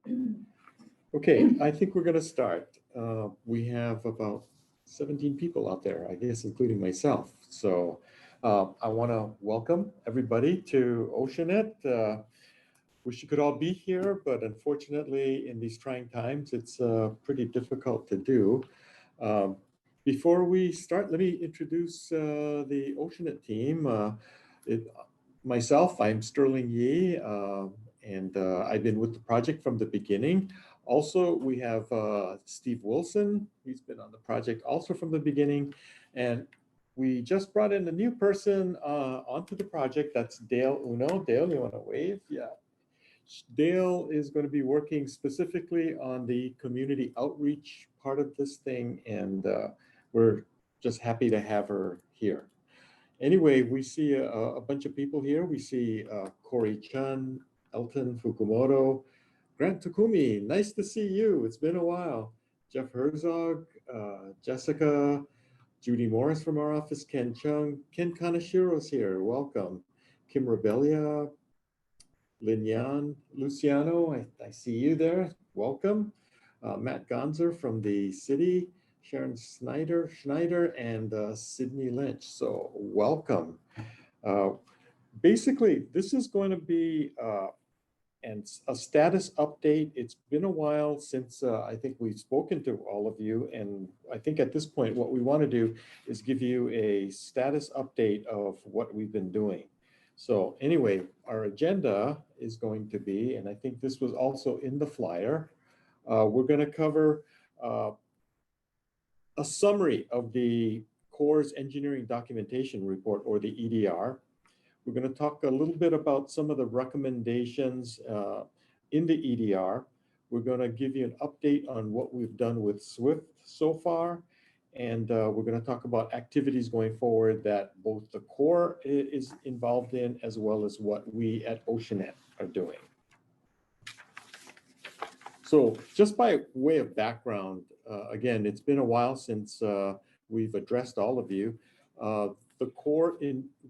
Okay, I think we're going to start. We have about 17 people out there, I guess, including myself. So I want to welcome everybody to Oceanit. Wish you could all be here, but unfortunately, in these trying times, it's pretty difficult to do. Before we start, let me introduce the Oceanit team. Myself, I'm Sterling Yee, and I've been with the project from the beginning. Also, we have Steve Wilson. He's been on the project also from the beginning. And we just brought in a new person onto the project. That's Dale Uno. Dale, you want to wave? Yeah. Dale is going to be working specifically on the community outreach part of this thing. And we're just happy to have her here. Anyway, we see a bunch of people here. We see Corey Chun, Elton Fukumoto, Grant Takumi, nice to see you. It's been a while. Jeff Herzog, Jessica, Judy Morris from our office, Ken Chung, Ken Kanashiro's here, welcome. Kim Rebellia, Lin Yan, Luciano, I see you there, welcome. Matt Gonzer from the city, Sharon Schneider, and Sydney Lynch, so welcome. Basically, this is going to be and a status update. It's been a while since I think we've spoken to all of you. And I think at this point, what we want to do is give you a status update of what we've been doing. So anyway, our agenda is going to be, and I think this was also in the flyer, we're going to cover a summary of the Corps' Engineering Documentation Report, or the EDR. We're going to talk a little bit about some of the recommendations in the EDR. We're going to give you an update on what we've done with SWIFT so far. And we're going to talk about activities going forward that both the Corps is involved in, as well as what we at Oceanit are doing. So just by way of background, again, it's been a while since we've addressed all of you. The Corps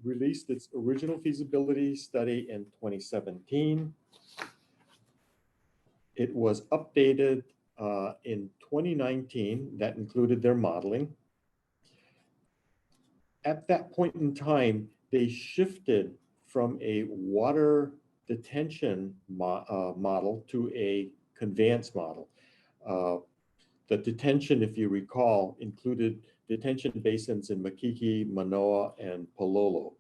released its original feasibility study in 2017. It was updated in 2019. That included their modeling. At that point in time, they shifted from a water detention model to a conveyance model. The detention, if you recall, included detention basins in Makiki, Manoa, and Pololo.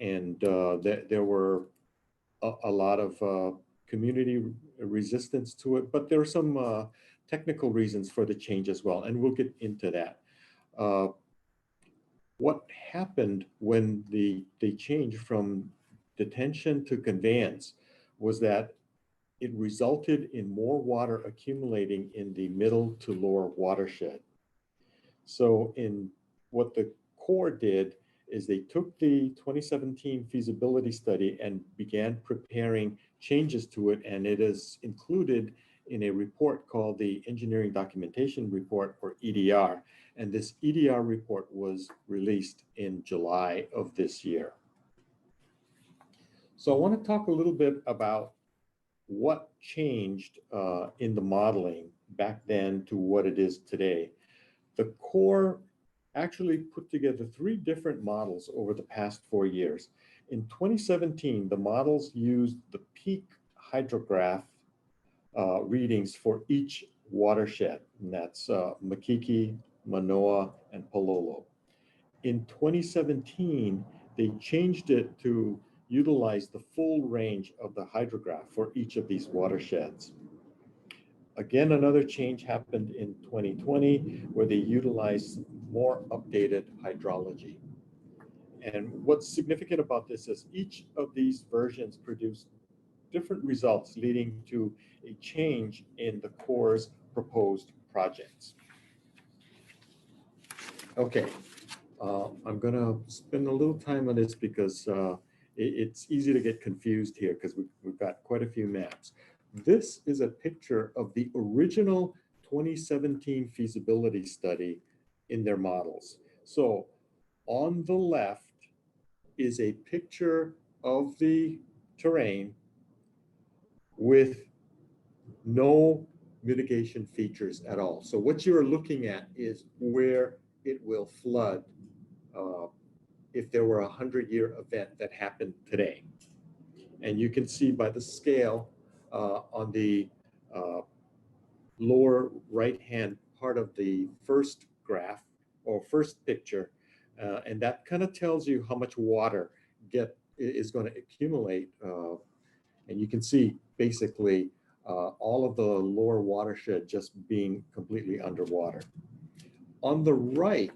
There were a lot of community resistance to it, but there were some technical reasons for the change as well, and we'll get into that. What happened when they changed from detention to conveyance was that it resulted in more water accumulating in the middle to lower watershed. So in what the Corps did is they took the 2017 feasibility study and began preparing changes to it, and it is included in a report called the Engineering Documentation Report, or EDR. And this EDR report was released in July of this year. So I want to talk a little bit about what changed in the modeling back then to what it is today. The Corps actually put together 3 different models over the past 4 years. In 2017, the models used the peak hydrograph readings for each watershed, and that's Makiki, Manoa, and Pololo. In 2017, they changed it to utilize the full range of the hydrograph for each of these watersheds. Again, another change happened in 2020 where they utilized more updated hydrology. And what's significant about this is each of these versions produced different results, leading to a change in the Corps' proposed projects. Okay, I'm going to spend a little time on this because it's easy to get confused here because we've got quite a few maps. This is a picture of the original 2017 feasibility study in their models. So on the left is a picture of the terrain with no mitigation features at all. So what you're looking at is where it will flood if there were a 100-year event that happened today. And you can see by the scale on the lower right-hand part of the first graph or first picture, and that kind of tells you how much water is going to accumulate. And you can see basically all of the lower watershed just being completely underwater. On the right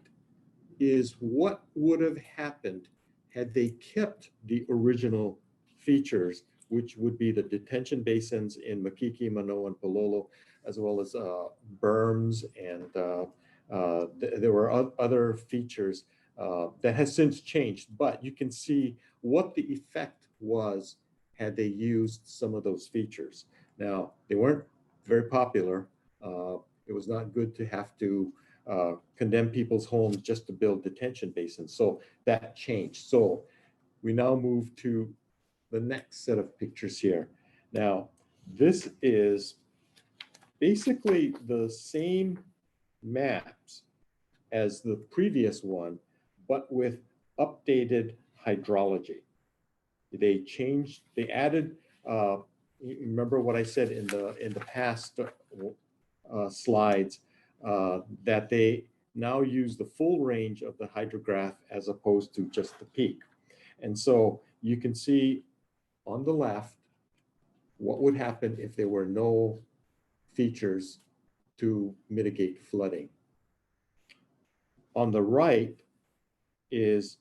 is what would have happened had they kept the original features, which would be the detention basins in Makiki, Manoa, and Pololo, as well as berms, and there were other features that has since changed, but you can see what the effect was had they used some of those features. Now, they weren't very popular. It was not good to have to condemn people's homes just to build detention basins. So that changed. So we now move to the next set of pictures here. Now, this is basically the same maps as the previous one, but with updated hydrology. They added, remember what I said in the past slides, that they now use the full range of the hydrograph as opposed to just the peak. And so you can see on the left what would happen if there were no features to mitigate flooding. On the right is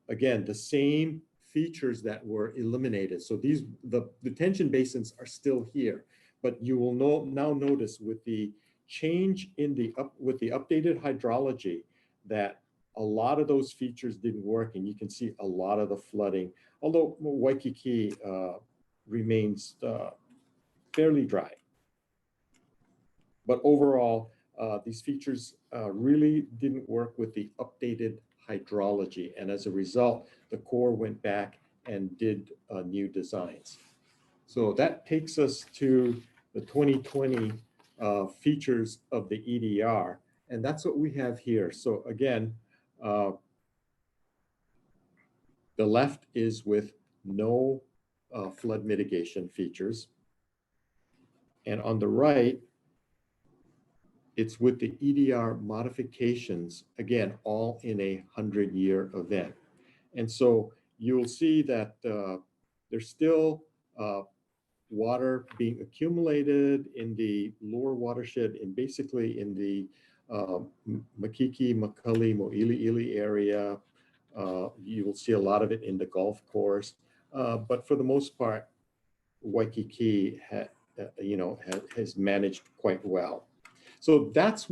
again, the same features that were eliminated. So the detention basins are still here, but you will now notice with the change in with the updated hydrology that a lot of those features didn't work, and you can see a lot of the flooding, although Waikiki remains fairly dry. But overall, these features really didn't work with the updated hydrology. And as a result, the Corps went back and did new designs. So that takes us to the 2020 features of the EDR. And that's what we have here. So again, the left is with no flood mitigation features. And on the right, it's with the EDR modifications, again, all in a 100-year event. And so you'll see that there's still water being accumulated in the lower watershed and basically in the Makiki, Makali, Mo'iliili area. You will see a lot of it in the golf course. But for the most part, Waikiki has managed quite well. So that's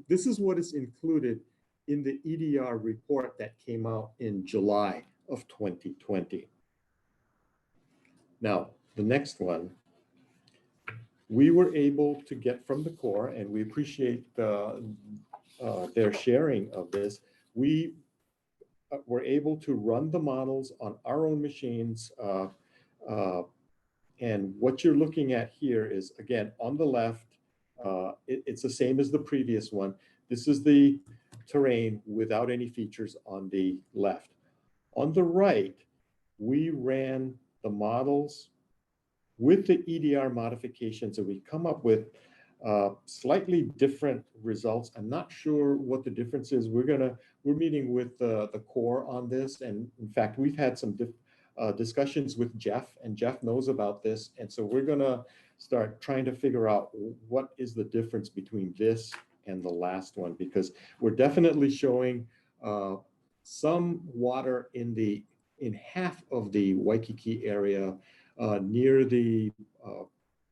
this is what is included in the EDR report that came out in July of 2020. Now, the next one, we were able to get from the Corps, and we appreciate their sharing of this. We were able to run the models on our own machines. And what you're looking at here is, again, on the left, it's the same as the previous one. This is the terrain without any features on the left. On the right, we ran the models with the EDR modifications, and we come up with slightly different results. I'm not sure what the difference is. We're meeting with the Corps on this, and in fact, we've had some discussions with Jeff, and Jeff knows about this, and so we're gonna start trying to figure out what is the difference between this and the last one, because we're definitely showing some water in half of the Waikiki area near the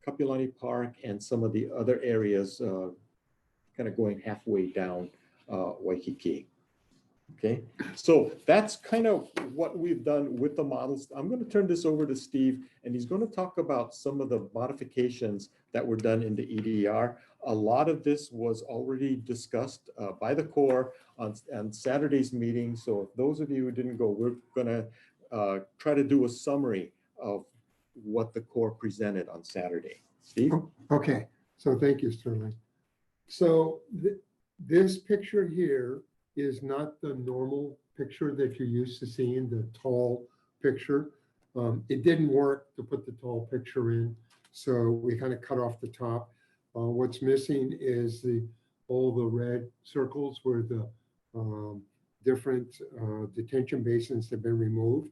Kapilani Park and some of the other areas kind of going halfway down Waikiki. Okay, so that's kind of what we've done with the models. I'm going to turn this over to Steve, and he's going to talk about some of the modifications that were done in the EDR. A lot of this was already discussed by the Corps on Saturday's meeting. So if those of you who didn't go, we're going to try to do a summary of what the Corps presented on Saturday. Steve? Okay, so thank you, Sterling. So this picture here is not the normal picture that you're used to seeing, the tall picture. It didn't work to put the tall picture in, so we kind of cut off the top. What's missing is all the red circles where the different detention basins have been removed.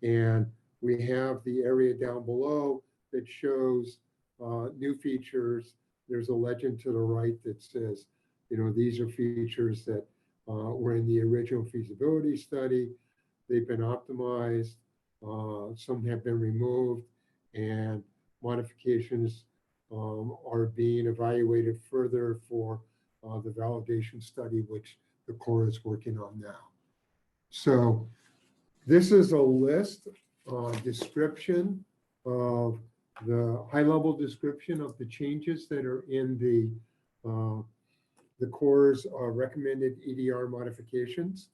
And we have the area down below that shows new features. There's a legend to the right that says, you know, these are features that were in the original feasibility study. They've been optimized. Some have been removed, and modifications are being evaluated further for the validation study, which the Corps is working on now. So this is a list, description of the high-level description of the changes that are in the Corps' recommended EDR modifications.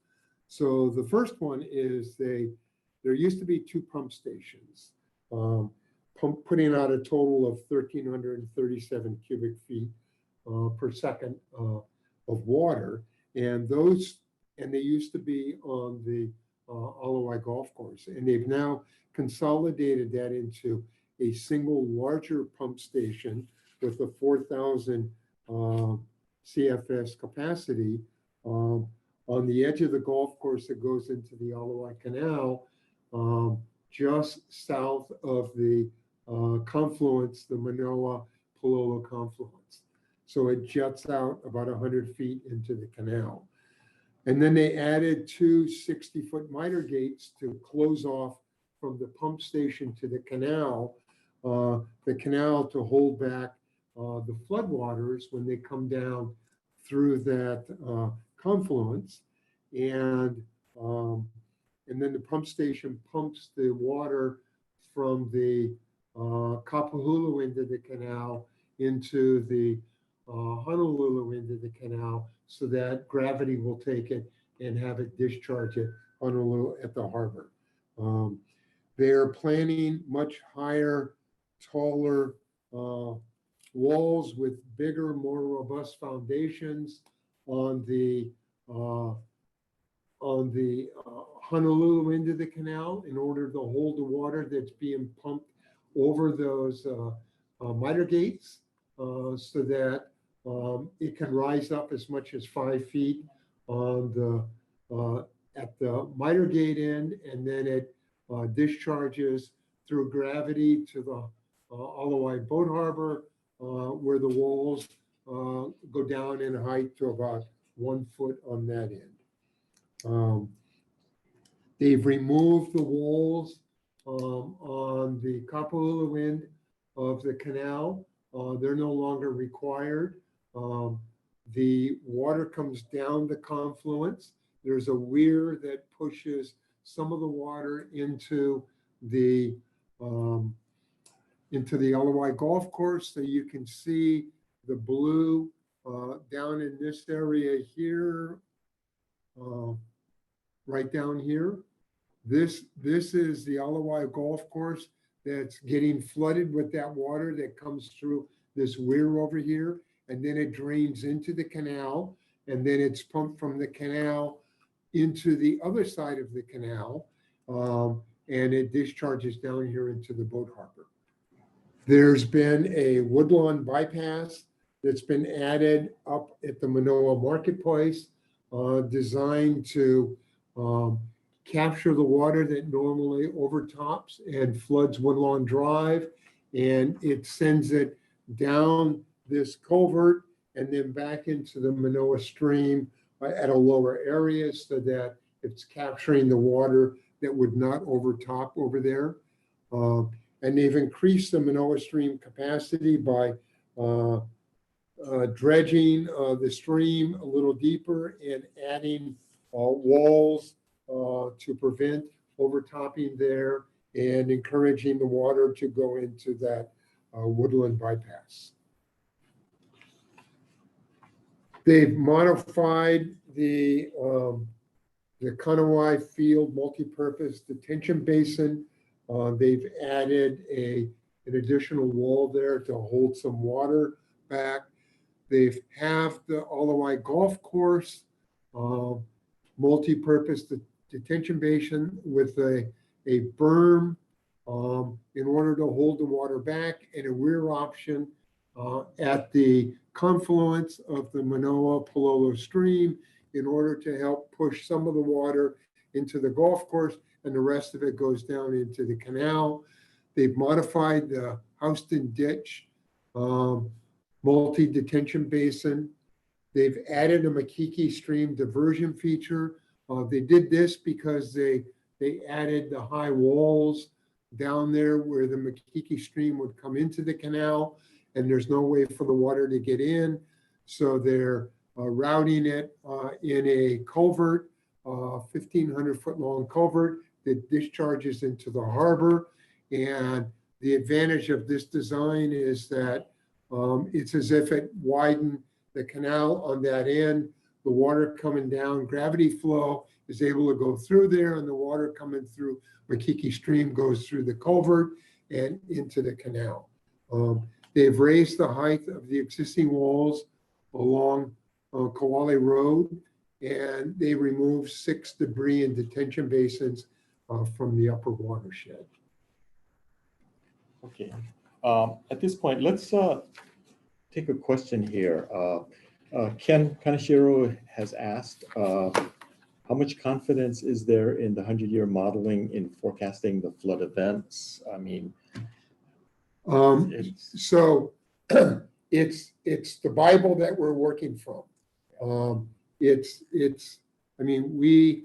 So the first one is there used to be 2 pump stations, putting out a total of 1,337 cubic feet per second of water, and they used to be on the Ala Wai Golf Course, and they've now consolidated that into a single larger pump station with a 4,000 CFS capacity on the edge of the golf course that goes into the Ala Wai Canal, just south of the confluence, the Manoa-Palolo confluence. So it juts out about 100 feet into the canal. And then they added 2 60-foot miter gates to close off from the pump station to the canal to hold back the floodwaters when they come down through that confluence. And then the pump station pumps the water from the Kapahulu into the canal into the Honolulu into the canal, so that gravity will take it and have it discharge at Honolulu at the harbor. They're planning much higher, taller walls with bigger, more robust foundations on the Honolulu into the canal in order to hold the water that's being pumped over those miter gates, so that it can rise up as much as 5 feet on at the miter gate end, and then it discharges through gravity to the Ala Wai Boat Harbor, where the walls go down in height to about 1 foot on that end. They've removed the walls on the Kapahulu end of the canal. They're no longer required. The water comes down the confluence. There's a weir that pushes some of the water into the Ala Wai Golf Course. So you can see the blue down in this area here, right down here. This is the Ala Wai Golf Course that's getting flooded with that water that comes through this weir over here, and then it drains into the canal, and then it's pumped from the canal into the other side of the canal, and it discharges down here into the boat harbor. There's been a woodlawn bypass that's been added up at the Manoa Marketplace, designed to capture the water that normally overtops and floods Woodlawn Drive, and it sends it down this culvert and then back into the Manoa stream at a lower area, so that it's capturing the water that would not overtop over there. And they've increased the Manoa stream capacity by dredging the stream a little deeper and adding walls to prevent overtopping there, and encouraging the water to go into that woodland bypass. They've modified the Kanawai Field multipurpose detention basin. They've added a an additional wall there to hold some water back. They have the Ala Wai Golf Course, multi-purpose detention basin with a berm in order to hold the water back, and a rear option at the confluence of the Manoa-Palolo stream in order to help push some of the water into the golf course, and the rest of it goes down into the canal. They've modified the Houston Ditch multi-detention basin. They've added a Makiki stream diversion feature. They did this because they added the high walls down there where the Makiki stream would come into the canal, and there's no way for the water to get in. So they're routing it in a culvert, 1,500-foot long culvert that discharges into the harbor. And the advantage of this design is that it's as if it widened the canal on that end. The water coming down, gravity flow is able to go through there, and the water coming through Makiki stream goes through the culvert and into the canal. They've raised the height of the existing walls along Kawale Road, and they removed 6 debris and detention basins from the upper watershed. Okay. At this point, let's take a question here. Ken Kaneshiro has asked, how much confidence is there in the 100-year modeling in forecasting the flood events? I mean, so it's the Bible that we're working from. I mean, we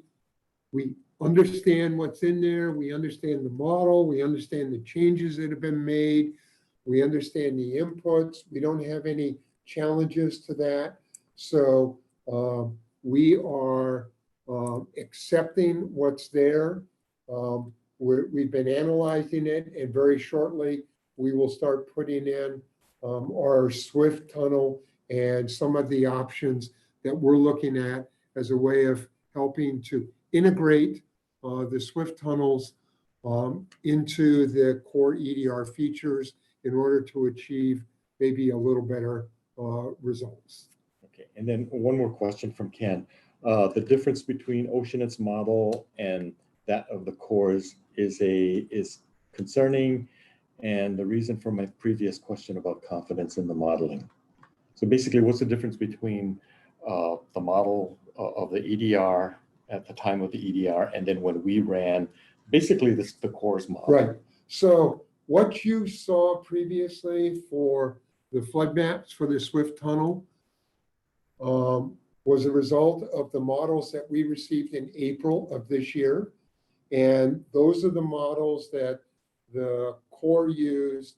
understand what's in there. We understand the model. We understand the changes that have been made. We understand the inputs. We don't have any challenges to that. So we are accepting what's there. We've been analyzing it, and very shortly we will start putting in our SWIFT tunnel and some of the options that we're looking at as a way of helping to integrate the SWIFT tunnels into the core EDR features in order to achieve maybe a little better results. Okay, and then one more question from Ken. The difference between Oceanit's model and that of the cores is concerning, and the reason for my previous question about confidence in the modeling. So basically, what's the difference between the model of the EDR at the time of the EDR and then when we ran basically the cores model? Right. So what you saw previously for the flood maps for the SWIFT tunnel was a result of the models that we received in April of this year. And those are the models that the Corps used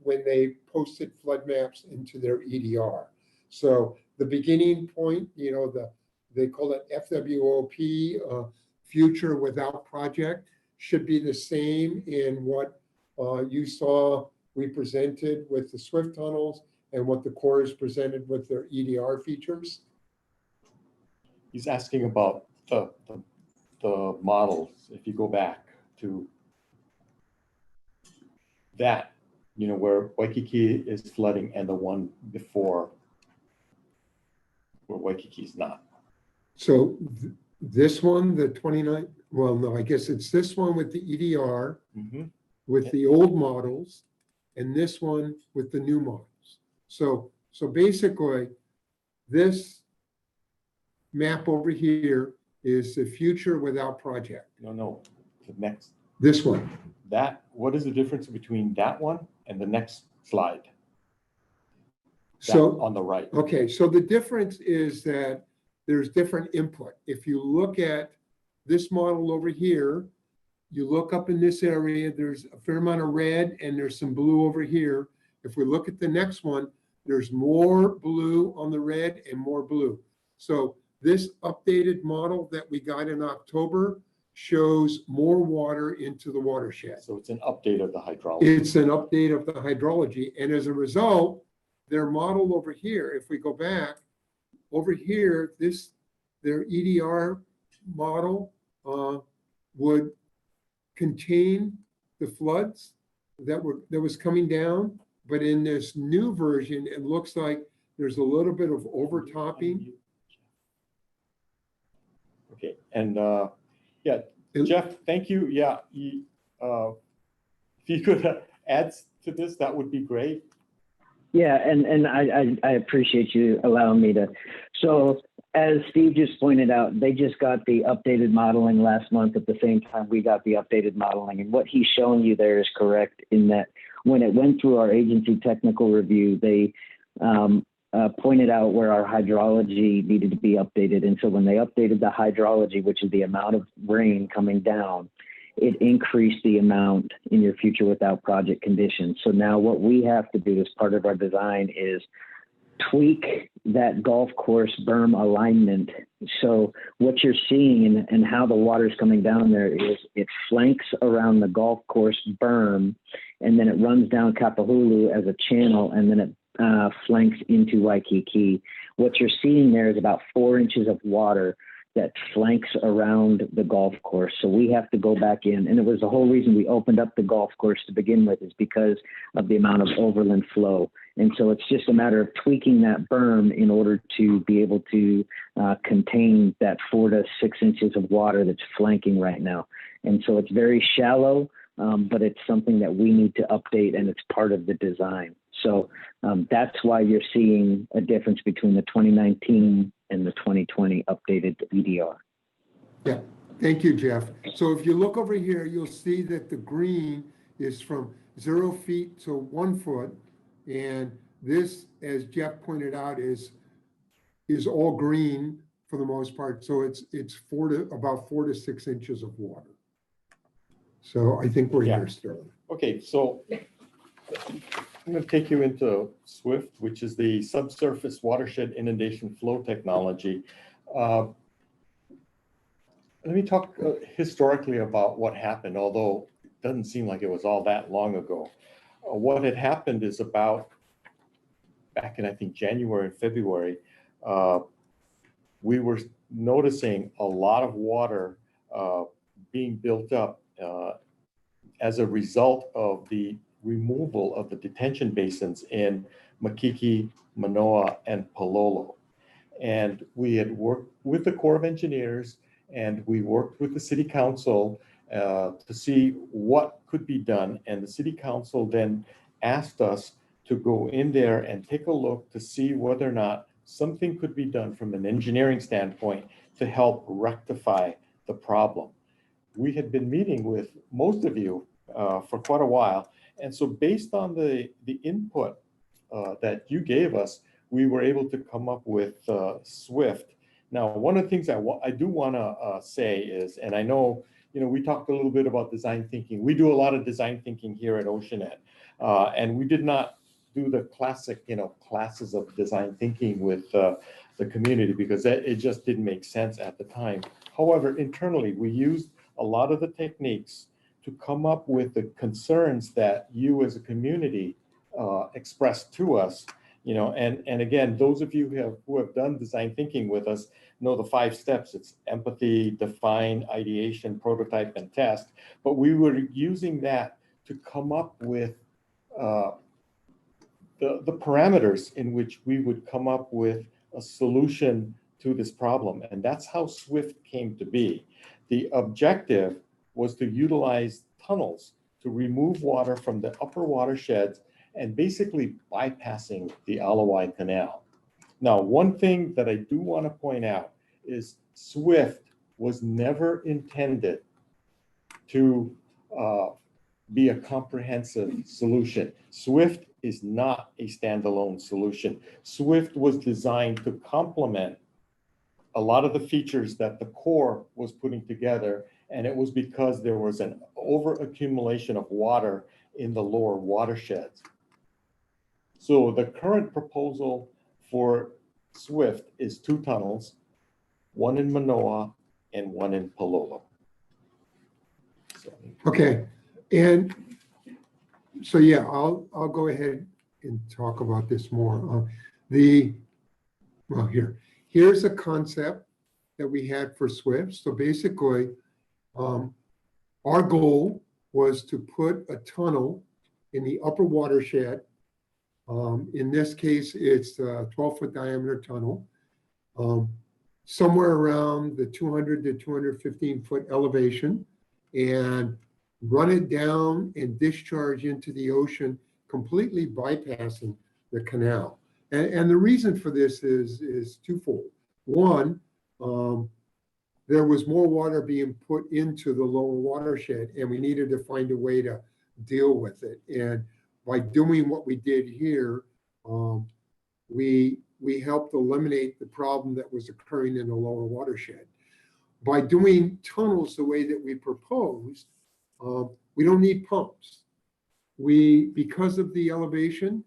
when they posted flood maps into their EDR. So the beginning point, you know, they call it FWOP, future without project, should be the same in what you saw we presented with the SWIFT tunnels and what the Corps has presented with their EDR features. He's asking about the models. If you go back to that, you know, where Waikiki is flooding and the one before where Waikiki is not. So this one, the 29, well, no, I guess it's this one with the EDR, with the old models, and this one with the new models. So basically, this map over here is the future without project. No, the next. This one. What is the difference between that one and the next slide? So on the right. Okay, so the difference is that there's different input. If you look at this model over here, you look up in this area, there's a fair amount of red and there's some blue over here. If we look at the next one, there's more blue on the red and more blue. So this updated model that we got in October shows more water into the watershed. So it's an update of the hydrology. It's an update of the hydrology. And as a result, their model over here, if we go back, over here, their EDR model would contain the floods that was coming down, but in this new version, it looks like there's a little bit of overtopping. Okay, and yeah, Jeff, thank you. Yeah, if you could add to this, that would be great. Yeah, and I appreciate you allowing me to. So as Steve just pointed out, they just got the updated modeling last month at the same time we got the updated modeling. And what he's showing you there is correct in that when it went through our agency technical review, they pointed out where our hydrology needed to be updated. And so when they updated the hydrology, which is the amount of rain coming down, it increased the amount in your future without project conditions. So now what we have to do as part of our design is tweak that golf course berm alignment. So what you're seeing and how the water is coming down there is it flanks around the golf course berm, and then it runs down Kapahulu as a channel, and then it flanks into Waikiki. What you're seeing there is about 4 inches of water that flanks around the golf course. So we have to go back in. And it was the whole reason we opened up the golf course to begin with, is because of the amount of overland flow. And so it's just a matter of tweaking that berm in order to be able to contain that 4 to 6 inches of water that's flanking right now. And so it's very shallow, but it's something that we need to update, and it's part of the design. So that's why you're seeing a difference between the 2019 and the 2020 updated EDR. Yeah, thank you, Jeff. So if you look over here, you'll see that the green is from 0 feet to 1 foot. And this, as Jeff pointed out, is all green for the most part. So it's about 4 to 6 inches of water. So I think we're here, Sterling. Okay, so I'm going to take you into SWIFT, which is the subsurface watershed inundation flow technology. Let me talk historically about what happened, although it doesn't seem like it was all that long ago. What had happened is about back in, I think, January and February, we were noticing a lot of water being built up as a result of the removal of the detention basins in Makiki, Manoa, and Palolo. And we had worked with the Corps of Engineers, and we worked with the City Council to see what could be done. And the City Council then asked us to go in there and take a look to see whether or not something could be done from an engineering standpoint to help rectify the problem. We had been meeting with most of you for quite a while. And so based on the input that you gave us, we were able to come up with SWIFT. Now, one of the things I do want to say is, and I know, we talked a little bit about design thinking. We do a lot of design thinking here at Oceanit, and we did not do the classic, classes of design thinking with the community, because it just didn't make sense at the time. However, internally, we used a lot of the techniques to come up with the concerns that you as a community expressed to us, and again, those of you who have done design thinking with us know the 5 steps. It's empathy, define, ideation, prototype, and test. But we were using that to come up with the parameters in which we would come up with a solution to this problem. And that's how SWIFT came to be. The objective was to utilize tunnels to remove water from the upper watersheds and basically bypassing the Ala Wai Canal. Now, one thing that I do want to point out is SWIFT was never intended to be a comprehensive solution. SWIFT is not a standalone solution. SWIFT was designed to complement a lot of the features that the Corps was putting together, and it was because there was an overaccumulation of water in the lower watersheds. So the current proposal for SWIFT is 2 tunnels, one in Manoa and one in Palolo. Okay, and so yeah, I'll go ahead and talk about this more. Here's a concept that we had for SWIFT. So basically, our goal was to put a tunnel in the upper watershed. In this case, it's a 12-foot diameter tunnel, somewhere around the 200 to 215-foot elevation, and run it down and discharge into the ocean, completely bypassing the canal. And the reason for this is twofold. One, there was more water being put into the lower watershed, and we needed to find a way to deal with it. And by doing what we did here, we helped eliminate the problem that was occurring in the lower watershed. By doing tunnels the way that we proposed, we don't need pumps. Because of the elevation,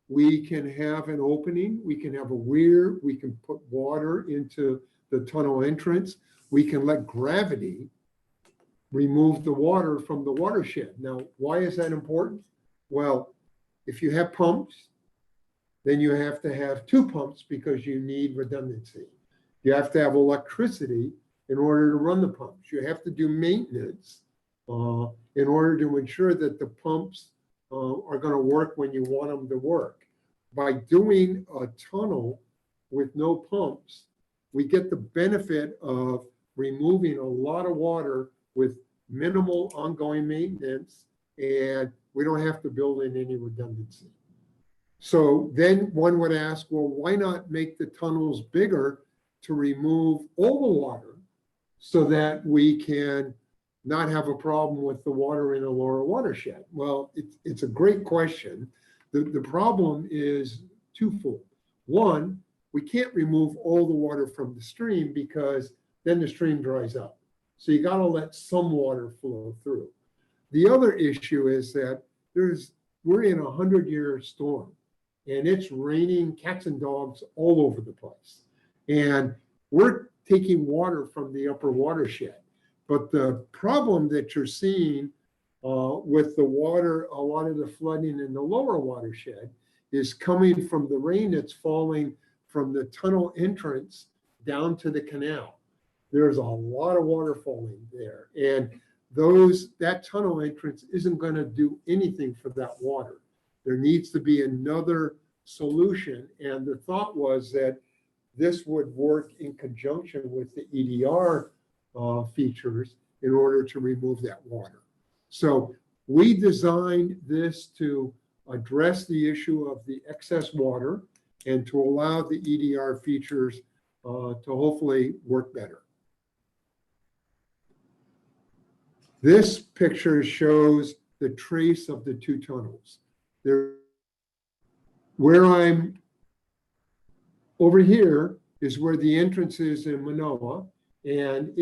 we can have an opening, we can have a weir, we can put water into the tunnel entrance, we can let gravity remove the water from the watershed. Now, why is that important? Well, if you have pumps, then you have to have two pumps because you need redundancy. You have to have electricity in order to run the pumps. You have to do maintenance in order to ensure that the pumps are going to work when you want them to work. By doing a tunnel with no pumps, we get the benefit of removing a lot of water with minimal ongoing maintenance, and we don't have to build in any redundancy. So then one would ask, well, why not make the tunnels bigger to remove all the water so that we can not have a problem with the water in a lower watershed? Well, it's a great question. The problem is twofold. One, we can't remove all the water from the stream because then the stream dries up. So you got to let some water flow through. The other issue is that we're in a 100-year storm, and it's raining cats and dogs all over the place. And we're taking water from the upper watershed. But the problem that you're seeing with the water, a lot of the flooding in the lower watershed is coming from the rain that's falling from the tunnel entrance down to the canal. There's a lot of water falling there. And that tunnel entrance isn't going to do anything for that water. There needs to be another solution. And the thought was that this would work in conjunction with the EDR features in order to remove that water. So we designed this to address the issue of the excess water and to allow the EDR features to hopefully work better. This picture shows the trace of the two tunnels. Where I'm over here is where the entrance is in Manoa, and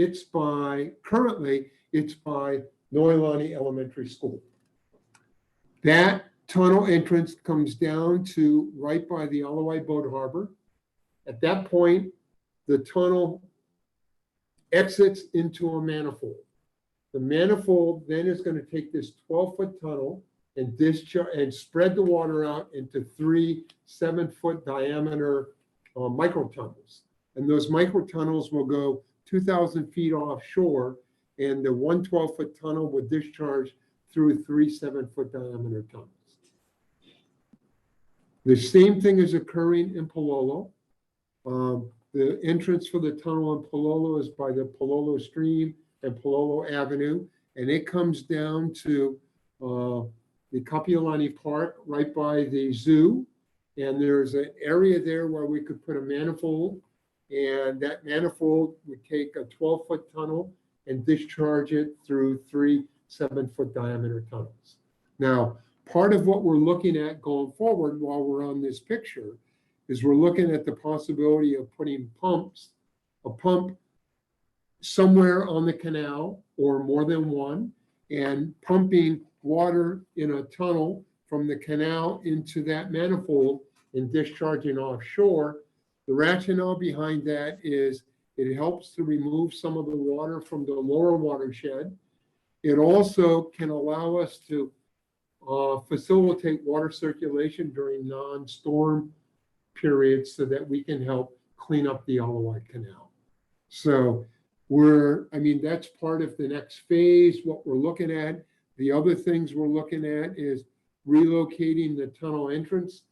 currently it's by Noilani Elementary School. That tunnel entrance comes down to right by the Ala Wai Boat Harbor. At that point, the tunnel exits into a manifold. The manifold then is going to take this 12-foot tunnel and spread the water out into 3 7-foot diameter micro tunnels. And those micro tunnels will go 2,000 feet offshore, and the 1 12-foot tunnel would discharge through 3 7-foot diameter tunnels. The same thing is occurring in Pololo. The entrance for the tunnel in Pololo is by the Pololo Stream and Pololo Avenue, and it comes down to the Kapiolani Park right by the zoo. And there's an area there where we could put a manifold, and that manifold would take a 12-foot tunnel and discharge it through 3 7-foot diameter tunnels. Now, part of what we're looking at going forward while we're on this picture is we're looking at the possibility of putting a pump somewhere on the canal or more than one, and pumping water in a tunnel from the canal into that manifold and discharging offshore. The rationale behind that is it helps to remove some of the water from the lower watershed. It also can allow us to facilitate water circulation during non-storm periods so that we can help clean up the Ala Wai Canal. So that's part of the next phase, what we're looking at. The other things we're looking at is relocating the tunnel entrance.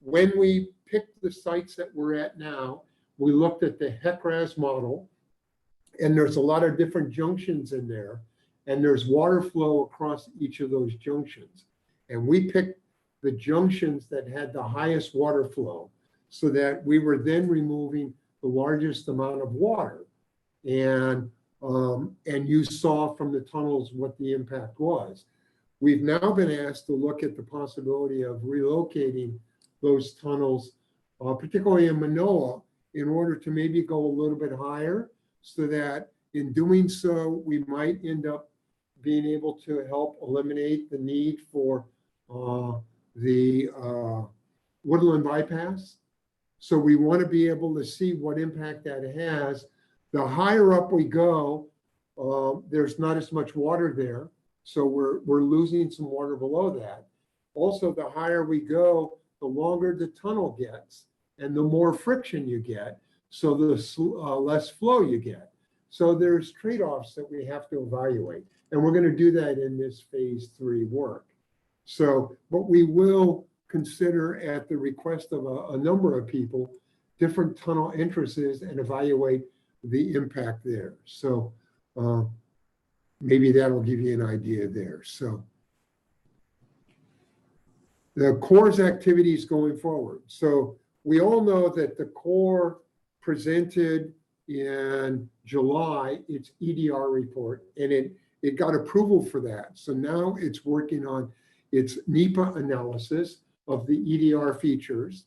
When we picked the sites that we're at now, we looked at the HEC-RAS model, and there's a lot of different junctions in there, and there's water flow across each of those junctions. And we picked the junctions that had the highest water flow so that we were then removing the largest amount of water. And you saw from the tunnels what the impact was. We've now been asked to look at the possibility of relocating those tunnels, particularly in Manoa, in order to maybe go a little bit higher, so that in doing so, we might end up being able to help eliminate the need for the woodland bypass. So we want to be able to see what impact that has. The higher up we go, there's not as much water there. So we're losing some water below that. Also, the higher we go, the longer the tunnel gets and the more friction you get. So the less flow you get. So there's trade-offs that we have to evaluate. And we're going to do that in this phase 3 work. So, but we will consider, at the request of a number of people, different tunnel entrances and evaluate the impact there. So maybe that'll give you an idea there. So the Corps' activities going forward. So we all know that the Corps presented in July its EDR report, and it got approval for that. So now it's working on its NEPA analysis of the EDR features,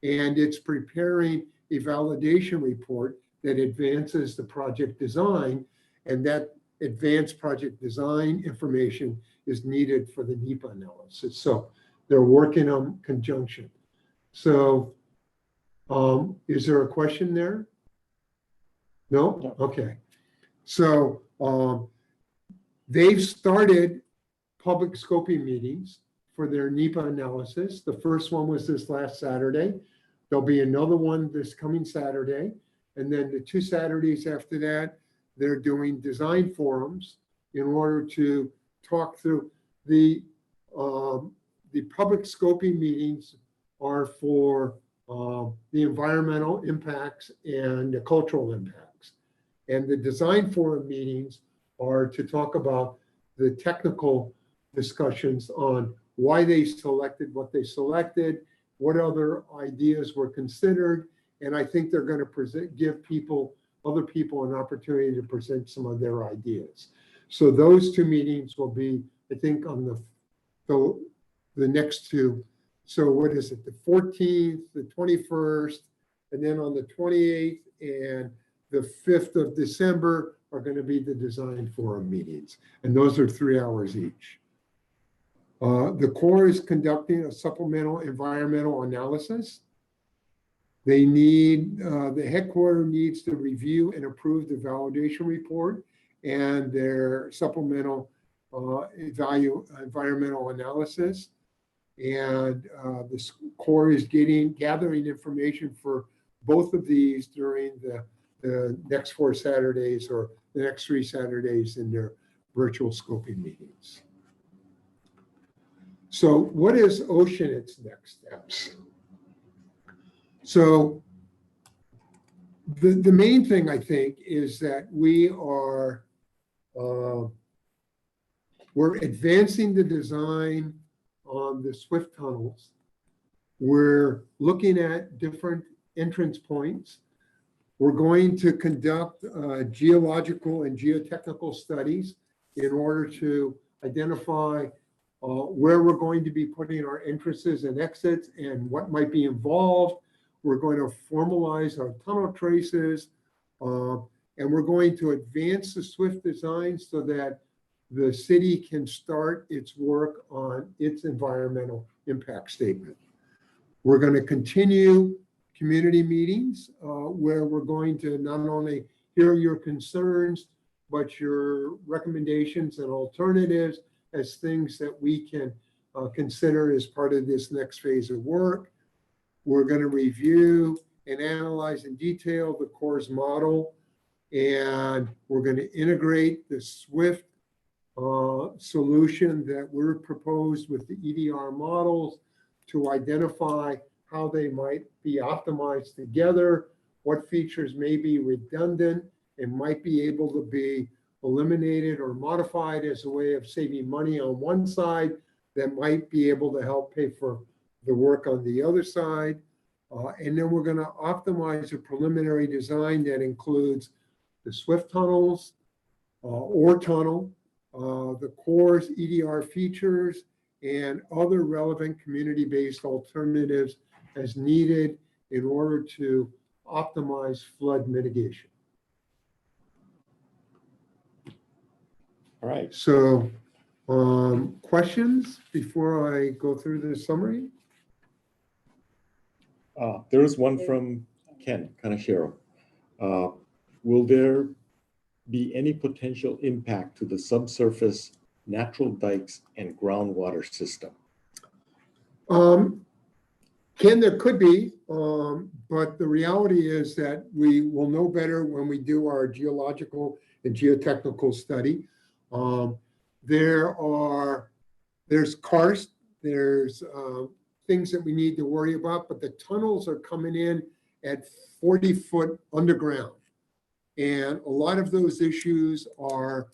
and it's preparing a validation report that advances the project design, and that advanced project design information is needed for the NEPA analysis. So they're working on conjunction. So is there a question there? No? No. Okay. So they've started public scoping meetings for their NEPA analysis. The first one was this last Saturday. There'll be another one this coming Saturday. And then the 2 Saturdays after that, they're doing design forums in order to talk through the public scoping meetings are for the environmental impacts and the cultural impacts. And the design forum meetings are to talk about the technical discussions on why they selected what they selected, what other ideas were considered. And I think they're going to give other people an opportunity to present some of their ideas. So those 2 meetings will be, I think, on the next 2. So what is it? The 14th, the 21st, and then on the 28th and the 5th of December are going to be the design forum meetings. And those are 3 hours each. The Corps is conducting a supplemental environmental analysis. They need, the headquarters needs to review and approve the validation report and their supplemental environmental analysis. And the Corps is gathering information for both of these during the next 4 Saturdays or the next 3 Saturdays in their virtual scoping meetings. So what is Oceanit's next steps? So the main thing, I think, is that we're advancing the design on the Swift tunnels. We're looking at different entrance points. We're going to conduct geological and geotechnical studies in order to identify where we're going to be putting our entrances and exits and what might be involved. We're going to formalize our tunnel traces, and we're going to advance the Swift design so that the city can start its work on its environmental impact statement. We're going to continue community meetings where we're going to not only hear your concerns, but your recommendations and alternatives as things that we can consider as part of this next phase of work. We're going to review and analyze in detail the Corps' model, and we're going to integrate the Swift solution that were proposed with the EDR models to identify how they might be optimized together, what features may be redundant and might be able to be eliminated or modified as a way of saving money on one side that might be able to help pay for the work on the other side. And then we're going to optimize a preliminary design that includes the SWIFT tunnels, or tunnel, the core's EDR features, and other relevant community-based alternatives as needed in order to optimize flood mitigation. All right. So, questions before I go through the summary? There is one from Ken Kanashiro. Will there be any potential impact to the subsurface natural dikes and groundwater system? Ken, there could be, but the reality is that we will know better when we do our geological and geotechnical study. There's karst, there's things that we need to worry about, but the tunnels are coming in at 40-foot underground. And a lot of those issues are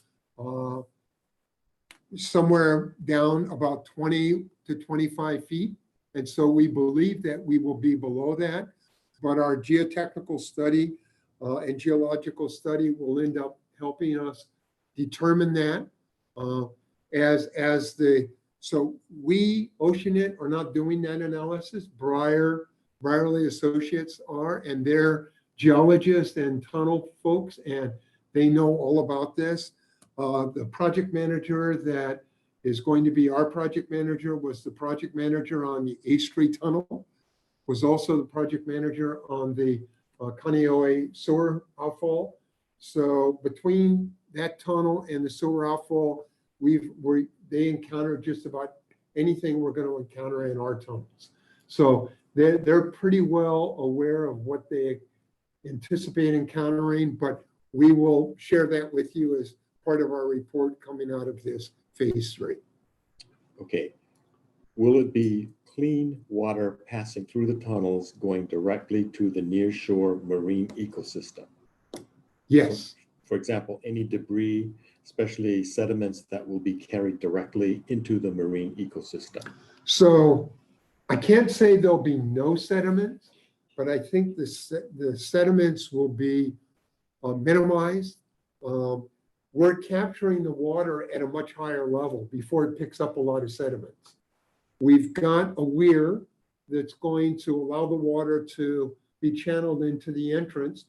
somewhere down about 20 to 25 feet. And so we believe that we will be below that, but our geotechnical study and geological study will end up helping us determine that. So we, Oceanit, are not doing that analysis. Brierley Associates are, and they're geologists and tunnel folks, and they know all about this. The project manager that is going to be our project manager was the project manager on the 8th Street Tunnel, was also the project manager on the Kaneohe sewer outfall. So between that tunnel and the sewer outfall, they encounter just about anything we're going to encounter in our tunnels. So they're pretty well aware of what they anticipate encountering, but we will share that with you as part of our report coming out of this phase 3. Okay. Will it be clean water passing through the tunnels going directly to the nearshore marine ecosystem? Yes. For example, any debris, especially sediments that will be carried directly into the marine ecosystem. So I can't say there'll be no sediments, but I think the sediments will be minimized. We're capturing the water at a much higher level before it picks up a lot of sediments. We've got a weir that's going to allow the water to be channeled into the entrance,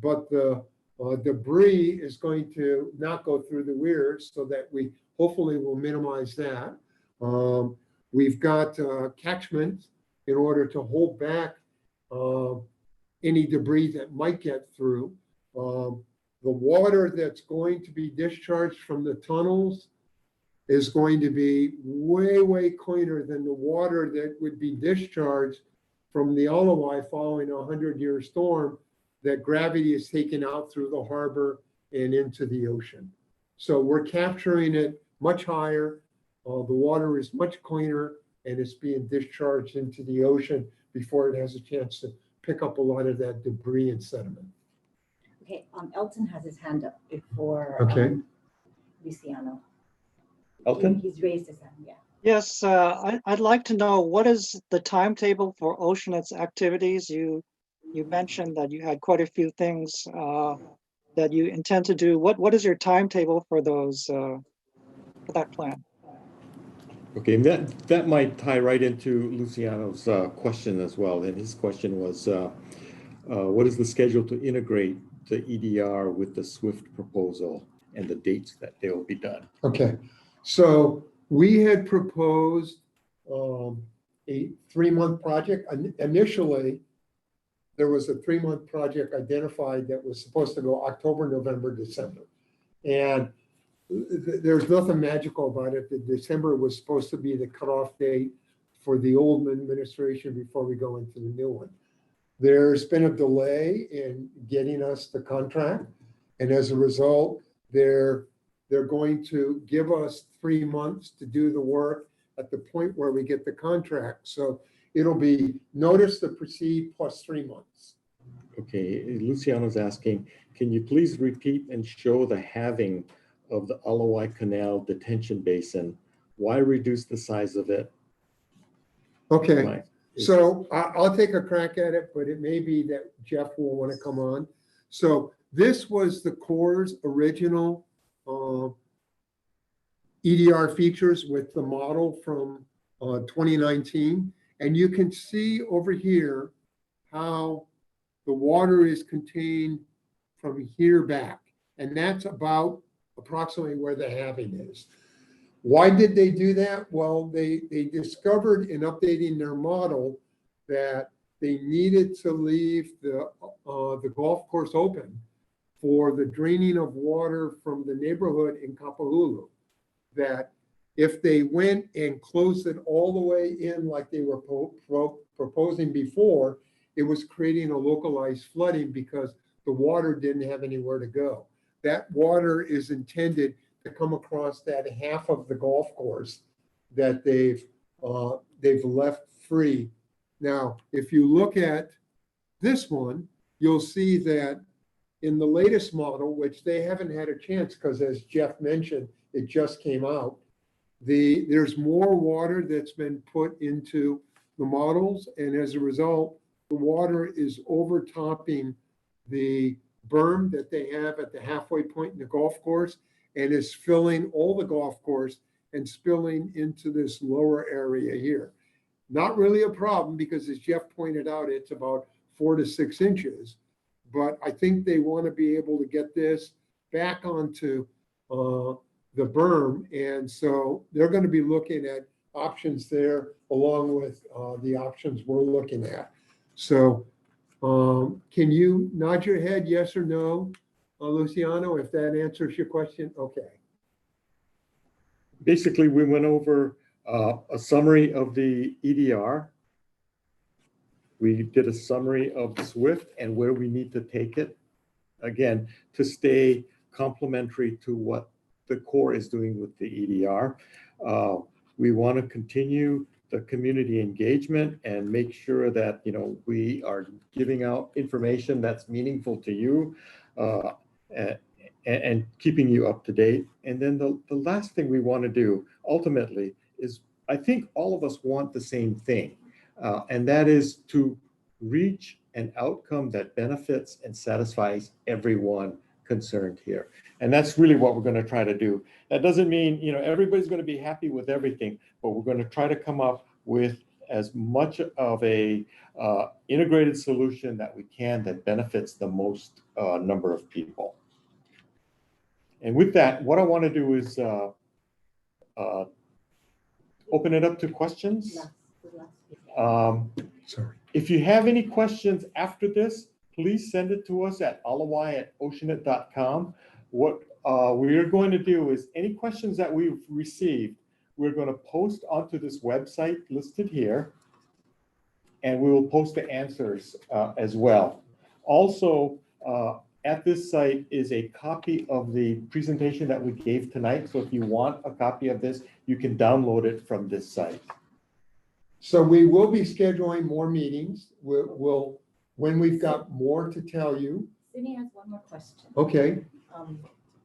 but the debris is going to not go through the weir, so that we hopefully will minimize that. We've got catchment in order to hold back any debris that might get through. The water that's going to be discharged from the tunnels is going to be way, way cleaner than the water that would be discharged from the Ala Wai following a 100-year storm that gravity is taken out through the harbor and into the ocean. So we're capturing it much higher. The water is much cleaner, and it's being discharged into the ocean before it has a chance to pick up a lot of that debris and sediment. Okay, Elton has his hand up before Okay. Luciano. Elton? He's raised his hand, yeah. Yes, I'd like to know, what is the timetable for Oceanit's activities? You mentioned that you had quite a few things that you intend to do. What is your timetable for those for that plan? Okay, and that might tie right into Luciano's question as well. And his question was, what is the schedule to integrate the EDR with the SWIFT proposal and the dates that they will be done? Okay, so we had proposed a 3-month project. Initially, there was a 3-month project identified that was supposed to go October, November, December. And there's nothing magical about it. The December was supposed to be the cutoff date for the old administration before we go into the new one. There's been a delay in getting us the contract. And as a result, there they're going to give us 3 months to do the work at the point where we get the contract. So it'll be notice to proceed plus 3 months. Okay, Luciano's asking, can you please repeat and show the halving of the Ala Wai Canal detention basin? Why reduce the size of it? Okay, Why? so I'll take a crack at it, but it may be that Jeff will want to come on. So this was the Corps' original EDR features with the model from 2019. And you can see over here how the water is contained from here back. And that's about approximately where the halving is. Why did they do that? Well, they discovered in updating their model that they needed to leave the golf course open for the draining of water from the neighborhood in Kapahulu. That if they went and closed it all the way in like they were proposing before, it was creating a localized flooding because the water didn't have anywhere to go. That water is intended to come across that half of the golf course that they've left free. Now, if you look at this one, you'll see that in the latest model, which they haven't had a chance because as Jeff mentioned, it just came out, there's more water that's been put into the models. And as a result, the water is overtopping the berm that they have at the halfway point in the golf course and is filling all the golf course and spilling into this lower area here. Not really a problem because as Jeff pointed out, it's about 4 to 6 inches. But I think they want to be able to get this back onto the berm. And so they're going to be looking at options there along with the options we're looking at. So can you nod your head yes or no, Luciano, if that answers your question? Okay. Basically, we went over a summary of the EDR. We did a summary of SWIFT and where we need to take it, again, to stay complementary to what the Corps is doing with the EDR. We want to continue the community engagement and make sure that we are giving out information that's meaningful to you and keeping you up to date. And then the last thing we want to do ultimately is, I think all of us want the same thing, and that is to reach an outcome that benefits and satisfies everyone concerned here. And that's really what we're going to try to do. That doesn't mean everybody's going to be happy with everything, but we're going to try to come up with as much of a integrated solution that we can that benefits the most number of people. And with that, what I want to do is open it up to questions. Sorry. If you have any questions after this, please send it to us at alawai@oceanit.com. What we are going to do is any questions that we've received, we're going to post onto this website listed here, and we will post the answers as well. Also, at this site is a copy of the presentation that we gave tonight. So if you want a copy of this, you can download it from this site. So we will be scheduling more meetings. We'll when we've got more to tell you. Sydney has one more question. Okay.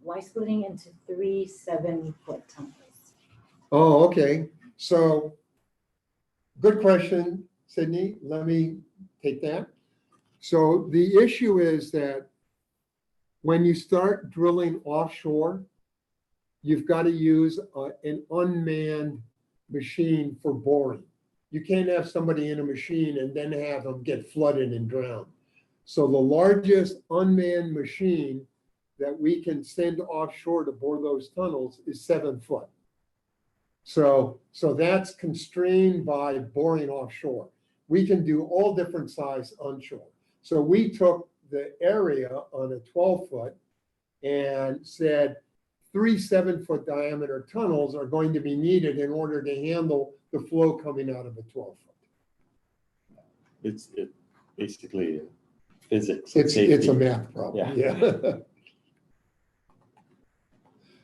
Why splitting into 3 7-foot tunnels? Oh, okay. So good question, Sydney. Let me take that. So the issue is that when you start drilling offshore, you've got to use an unmanned machine for boring. You can't have somebody in a machine and then have them get flooded and drowned. So the largest unmanned machine that we can send offshore to bore those tunnels is 7 foot. So that's constrained by boring offshore. We can do all different size onshore. So we took the area on a 12 foot and said 3 7-foot diameter tunnels are going to be needed in order to handle the flow coming out of a 12 foot. It's basically physics. It's a math problem. Yeah.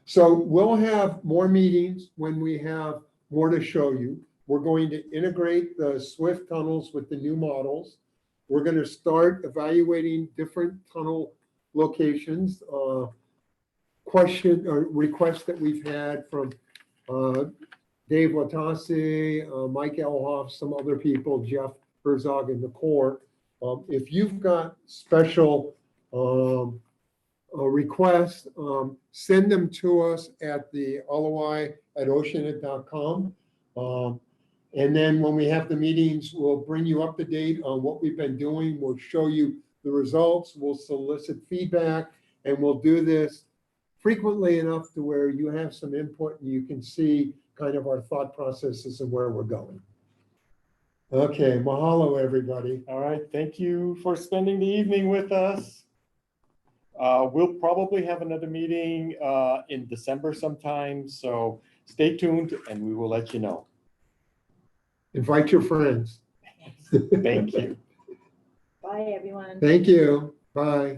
So we'll have more meetings when we have more to show you. We're going to integrate the SWIFT tunnels with the new models. We're going to start evaluating different tunnel locations. Question or requests that we've had from Dave Latasi, Mike Elhoff, some other people, Jeff Herzog in the Corps. If you've got special requests, send them to us at the Ala Wai at oceanit.com. And then when we have the meetings, we'll bring you up to date on what we've been doing. We'll show you the results. We'll solicit feedback, and we'll do this frequently enough to where you have some input and you can see kind of our thought processes and where we're going. Okay, mahalo, everybody. All right, thank you for spending the evening with us. We'll probably have another meeting in December sometime, so stay tuned and we will let you know. Invite your friends. Thank you. Bye, everyone. Thank you. Bye.